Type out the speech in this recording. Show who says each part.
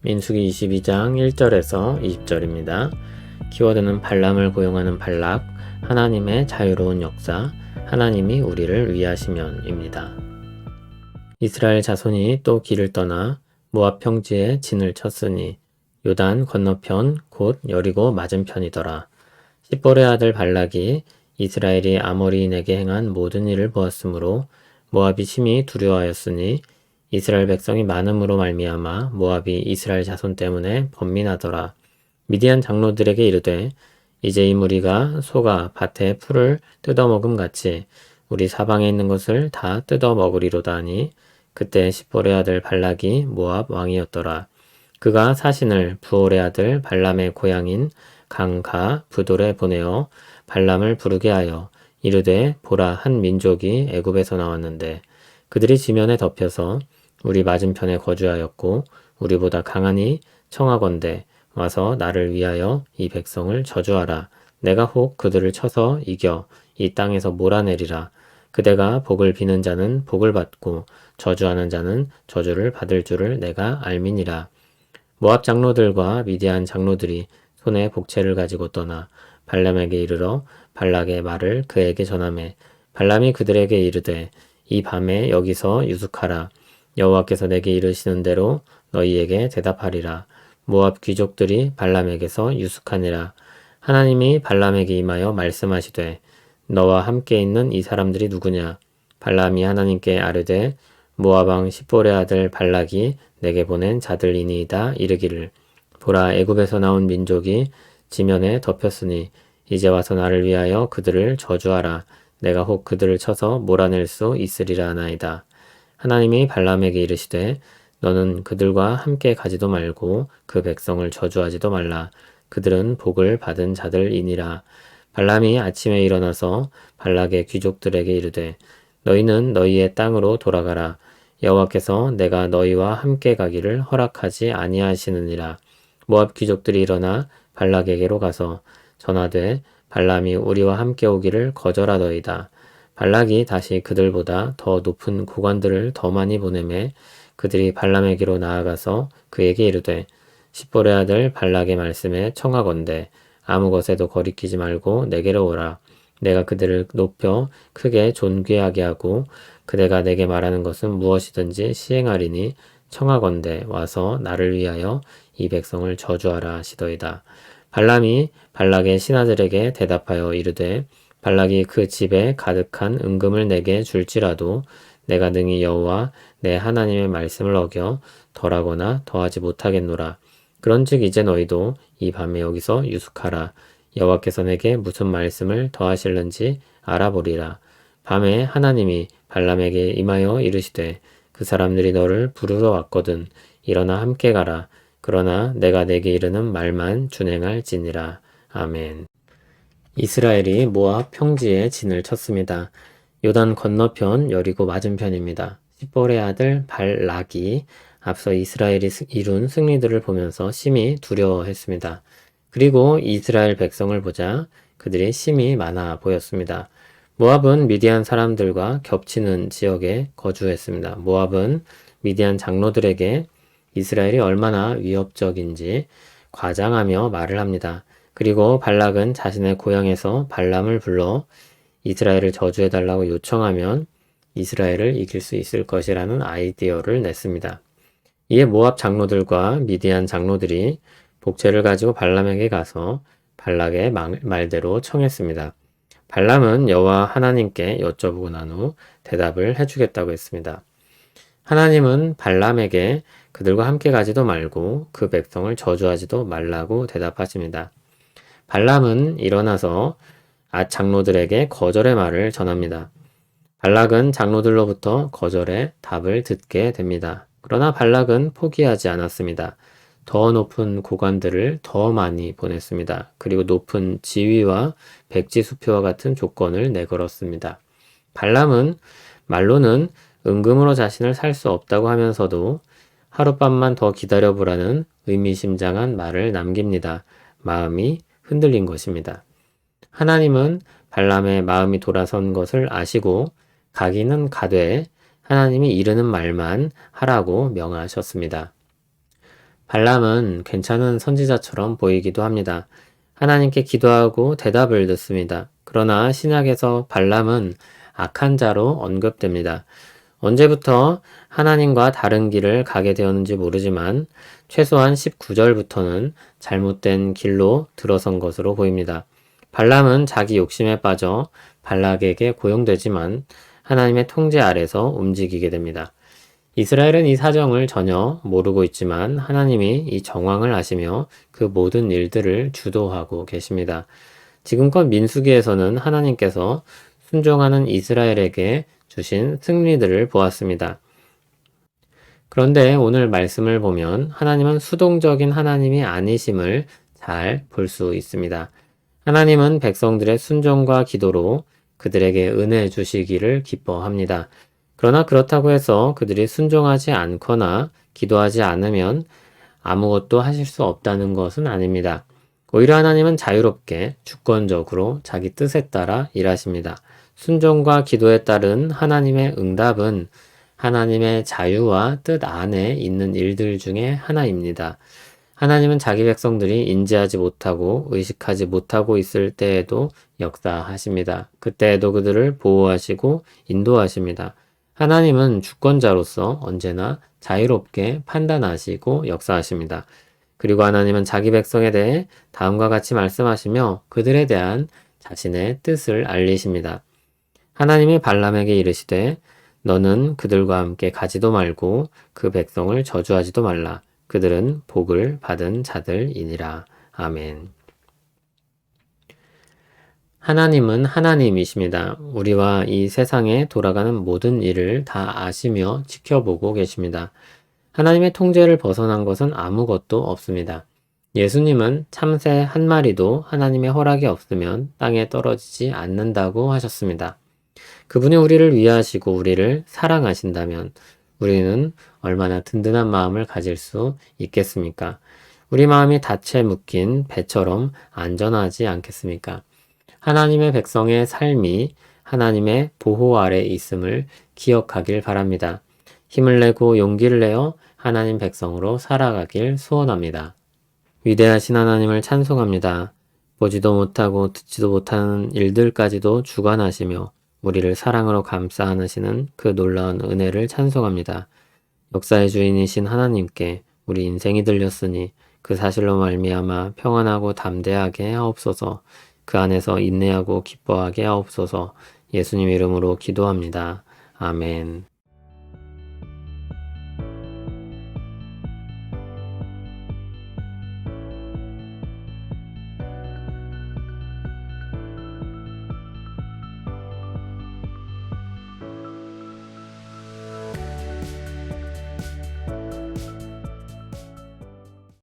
Speaker 1: 민수기 22장 1절에서 20절입니다. 키워드는 발람을 고용하는 발락, 하나님의 자유로운 역사, 하나님이 우리를 위하시면입니다. 이스라엘 자손이 또 길을 떠나 모압 평지에 진을 쳤으니 요단 건너편 곧 여리고 맞은편이더라. 십볼의 아들 발락이 이스라엘이 아모리인에게 행한 모든 일을 보았으므로 모압이 심히 두려워하였으니 이스라엘 백성이 많음으로 말미암아 모압이 이스라엘 자손 때문에 번민하더라. 미디안 장로들에게 이르되 이제 이 무리가 소가 밭에 풀을 뜯어먹음 같이 우리 사방에 있는 것을 다 뜯어먹으리로다 하니 그때 십볼의 아들 발락이 모압 왕이었더라. 그가 사신을 부올의 아들 발람의 고향인 강가 부돌에 보내어 발람을 부르게 하여 이르되 보라 한 민족이 애굽에서 나왔는데 그들이 지면에 덮여서 우리 맞은편에 거주하였고 우리보다 강하니 청하건대 와서 나를 위하여 이 백성을 저주하라. 내가 혹 그들을 쳐서 이겨 이 땅에서 몰아내리라. 그대가 복을 비는 자는 복을 받고 저주하는 자는 저주를 받을 줄을 내가 알미니라. 모압 장로들과 미디안 장로들이 손에 복채를 가지고 떠나 발람에게 이르러 발락의 말을 그에게 전하매 발람이 그들에게 이르되 이 밤에 여기서 유숙하라. 여호와께서 내게 이르시는 대로 너희에게 대답하리라. 모압 귀족들이 발람에게서 유숙하니라. 하나님이 발람에게 임하여 말씀하시되 너와 함께 있는 이 사람들이 누구냐? 발람이 하나님께 아뢰되 모압 왕 십볼의 아들 발락이 내게 보낸 자들이니이다 이르기를 보라 애굽에서 나온 민족이 지면에 덮였으니 이제 와서 나를 위하여 그들을 저주하라. 내가 혹 그들을 쳐서 몰아낼 수 있으리라 하나이다. 하나님이 발람에게 이르시되 너는 그들과 함께 가지도 말고 그 백성을 저주하지도 말라. 그들은 복을 받은 자들이니라. 발람이 아침에 일어나서 발락의 귀족들에게 이르되 너희는 너희의 땅으로 돌아가라. 여호와께서 내가 너희와 함께 가기를 허락하지 아니하시느니라. 모압 귀족들이 일어나 발락에게로 가서 전하되 발람이 우리와 함께 오기를 거절하더이다. 발락이 다시 그들보다 더 높은 고관들을 더 많이 보내매 그들이 발람에게로 나아가서 그에게 이르되 십볼의 아들 발락의 말씀에 청하건대 아무 것에도 거리끼지 말고 내게로 오라. 내가 그들을 높여 크게 존귀하게 하고 그대가 내게 말하는 것은 무엇이든지 시행하리니 청하건대 와서 나를 위하여 이 백성을 저주하라 하시더이다. 발람이 발락의 신하들에게 대답하여 이르되 발락이 그 집에 가득한 은금을 내게 줄지라도 내가 능히 여호와 내 하나님의 말씀을 어겨 덜하거나 더하지 못하겠노라. 그런즉 이제 너희도 이 밤에 여기서 유숙하라. 여호와께서 내게 무슨 말씀을 더하실는지 알아보리라. 밤에 하나님이 발람에게 임하여 이르시되 그 사람들이 너를 부르러 왔거든. 일어나 함께 가라. 그러나 내가 내게 이르는 말만 준행할지니라. 아멘. 이스라엘이 모압 평지에 진을 쳤습니다. 요단 건너편 여리고 맞은편입니다. 십볼의 아들 발락이 앞서 이스라엘이 이룬 승리들을 보면서 심히 두려워했습니다. 그리고 이스라엘 백성을 보자 그들이 심히 많아 보였습니다. 모압은 미디안 사람들과 겹치는 지역에 거주했습니다. 모압은 미디안 장로들에게 이스라엘이 얼마나 위협적인지 과장하며 말을 합니다. 그리고 발락은 자신의 고향에서 발람을 불러 이스라엘을 저주해달라고 요청하면 이스라엘을 이길 수 있을 것이라는 아이디어를 냈습니다. 이에 모압 장로들과 미디안 장로들이 복채를 가지고 발람에게 가서 발락의 말대로 청했습니다. 발람은 여호와 하나님께 여쭤보고 난 후 대답을 해주겠다고 했습니다. 하나님은 발람에게 그들과 함께 가지도 말고 그 백성을 저주하지도 말라고 대답하십니다. 발람은 일어나서 장로들에게 거절의 말을 전합니다. 발락은 장로들로부터 거절의 답을 듣게 됩니다. 그러나 발락은 포기하지 않았습니다. 더 높은 고관들을 더 많이 보냈습니다. 그리고 높은 지위와 백지 수표와 같은 조건을 내걸었습니다. 발람은 말로는 은금으로 자신을 살 수 없다고 하면서도 하룻밤만 더 기다려보라는 의미심장한 말을 남깁니다. 마음이 흔들린 것입니다. 하나님은 발람의 마음이 돌아선 것을 아시고 가기는 가되 하나님이 이르는 말만 하라고 명하셨습니다. 발람은 괜찮은 선지자처럼 보이기도 합니다. 하나님께 기도하고 대답을 듣습니다. 그러나 신약에서 발람은 악한 자로 언급됩니다. 언제부터 하나님과 다른 길을 가게 되었는지 모르지만 최소한 19절부터는 잘못된 길로 들어선 것으로 보입니다. 발람은 자기 욕심에 빠져 발락에게 고용되지만 하나님의 통제 아래서 움직이게 됩니다. 이스라엘은 이 사정을 전혀 모르고 있지만 하나님이 이 정황을 아시며 그 모든 일들을 주도하고 계십니다. 지금껏 민수기에서는 하나님께서 순종하는 이스라엘에게 주신 승리들을 보았습니다. 그런데 오늘 말씀을 보면 하나님은 수동적인 하나님이 아니심을 잘 볼 수 있습니다. 하나님은 백성들의 순종과 기도로 그들에게 은혜 주시기를 기뻐합니다. 그러나 그렇다고 해서 그들이 순종하지 않거나 기도하지 않으면 아무것도 하실 수 없다는 것은 아닙니다. 오히려 하나님은 자유롭게 주권적으로 자기 뜻에 따라 일하십니다. 순종과 기도에 따른 하나님의 응답은 하나님의 자유와 뜻 안에 있는 일들 중에 하나입니다. 하나님은 자기 백성들이 인지하지 못하고 의식하지 못하고 있을 때에도 역사하십니다. 그때에도 그들을 보호하시고 인도하십니다. 하나님은 주권자로서 언제나 자유롭게 판단하시고 역사하십니다. 그리고 하나님은 자기 백성에 대해 다음과 같이 말씀하시며 그들에 대한 자신의 뜻을 알리십니다. 하나님이 발람에게 이르시되 너는 그들과 함께 가지도 말고 그 백성을 저주하지도 말라. 그들은 복을 받은 자들이니라. 아멘. 하나님은 하나님이십니다. 우리와 이 세상에 돌아가는 모든 일을 다 아시며 지켜보고 계십니다. 하나님의 통제를 벗어난 것은 아무것도 없습니다. 예수님은 참새 한 마리도 하나님의 허락이 없으면 땅에 떨어지지 않는다고 하셨습니다. 그분이 우리를 위하시고 우리를 사랑하신다면 우리는 얼마나 든든한 마음을 가질 수 있겠습니까? 우리 마음이 닻에 묶인 배처럼 안전하지 않겠습니까? 하나님의 백성의 삶이 하나님의 보호 아래 있음을 기억하길 바랍니다. 힘을 내고 용기를 내어 하나님 백성으로 살아가길 소원합니다. 위대하신 하나님을 찬송합니다. 보지도 못하고 듣지도 못하는 일들까지도 주관하시며 우리를 사랑으로 감싸 안으시는 그 놀라운 은혜를 찬송합니다. 역사의 주인이신 하나님께 우리 인생이 들렸으니 그 사실로 말미암아 평안하고 담대하게 하옵소서. 그 안에서 인내하고 기뻐하게 하옵소서. 예수님 이름으로 기도합니다. 아멘.